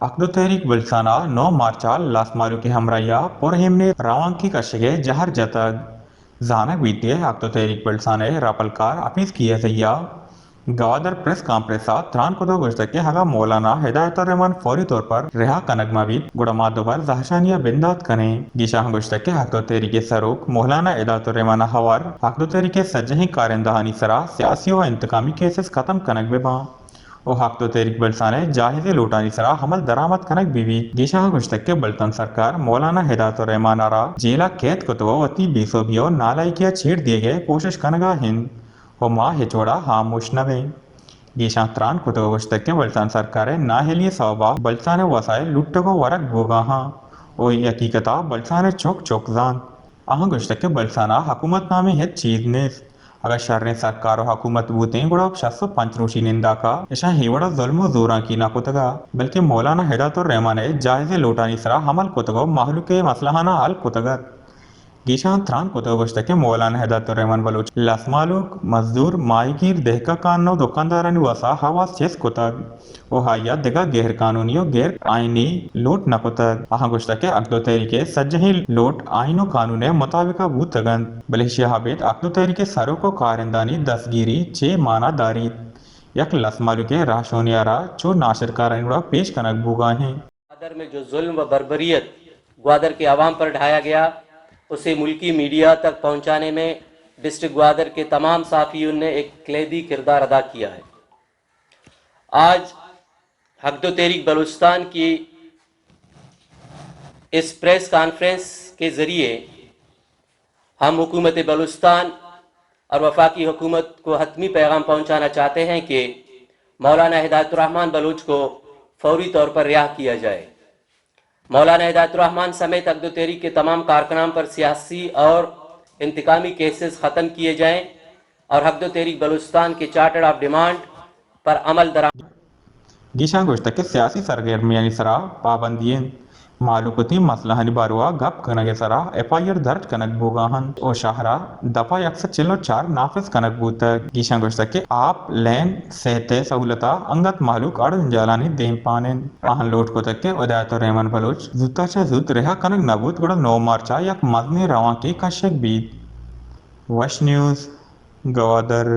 अकदो तहरीक बलसाना 9 मार्चा लास्मालू के हमराया por hemne rawanki kashige jahar jatag zanak बीते अकदो तहरीक बलसाने रापलकार अपीस किया सैया गवादर प्रेस कॉन्फ्रेंस त्रान को दो गुश्तके हगा मौलाना हिदायतुर रहमान फौरी तौर पर रिहा कनगमावीद गुड़मा दोबार जहशानिया बिंदात करें गिशा गुश्तके हकदो तहरीके सरूक मौलाना हिदायतुर रहमान हवर हकदो तहरीके सज्जही कारिंदहानी सरा सियासी व इंतकामी केसेस खत्म कनग बेबा ओ हकदो तहरीक बलसाने जाहिजे लूटानी सरा हमल दरामद कनक बीवी गिशा गुश्तके बल्तन सरकार मौलाना हिदायतुर रहमान आरा जेला कैद को तो वती बीसो बियो नालायकिया छेड़ दिए गए कोशिश कनगा हिंद वो माँ हिचोड़ा हामुश नवे गीशांतरान कुतो गुश्तके बल्सान सरकारे नाहेलिए सवबा बल्साने वसाए लुट्टको वरक भोगा हाँ ओ हकीकता बल्साने चौक चौकजान आह गुश्तके बल्साना हकूमत नामे है चीज नेस अगर शर्रे सरकारो हकूमत बूतें गुड़ा शस्व पंचरोशी निंदा का ऐसा हिवड़ा जुल्म जोरा की ना कुतगा बल्कि मौलाना हिदायतुर रहमान जायजे लोटानी सरा हमल कुतगो महलुके मसलहाना हल कुतगत गीशान त्रान कुतो गुश्तके मौलाना हिदायतुर रहमान बलूच लसमालुक मजदूर माहिगीर देहका कानो दुकानदारानी वसा हवास चेस कुतग ओ हाया दिगा गैर कानूनियो गैर आईनी लोट न कुतग आहा गुश्तके अकदो तहरीके सज्जही लोट आईनो कानूने मुताबिका बूतगन बलेशिया हबेत अकदो तहरीके सरो को कारिंदानी दसगिरी चे माना दारी यक लसमालुके राशोनियारा चो नाशर कारानुड़ा पेश कनक भूगा हैं। ग्वादर में जो जुल्म व बर्बरियत ग्वादर के आवाम पर ढाया गया उसे मुल्की मीडिया तक पहुंचाने में डिस्ट्रिक्ट ग्वादर के तमाम साफियों ने एक कलीदी किरदार अदा किया है। आज हकदो तहरीक बलूचिस्तान की इस प्रेस कॉन्फ्रेंस के ज़रिए हम हुकूमत बलूचिस्तान और वफाकी हुकूमत को हतमी पैगाम पहुंचाना चाहते हैं कि मौलाना हिदायतुर रहमान बलूच को फौरी तौर पर रिहा किया जाए। मौलाना हिदायतुर रहमान समेत अकदो तहरीक के तमाम कारकुनान पर सियासी और इंतकामी केसेस ख़त्म किए जाएं और हकदो तहरीक बलूचिस्तान के चार्टर ऑफ डिमांड पर अमल दरा गिशा गुश्तके सियासी सरगर्मियानी सरा पाबंदियन मालूकती मसला हनी बारुआ गप कनगे सरा एफआईआर दर्ज कनक भूगाहन ओ शाहरा दफा 104 नाफिज कनक बूत गिशा गुश्तके आप लैन सहते सहूलता अंगत मालूक अड़ जालानी देम पानेन आहन लोट को तक के हिदायतुर रहमान बलूच जुता चा जुत रेहा कनक नबूत गुड़ा 9 मार्चा यक मजने रवा की कशक बीत वश न्यूज़ गवादर।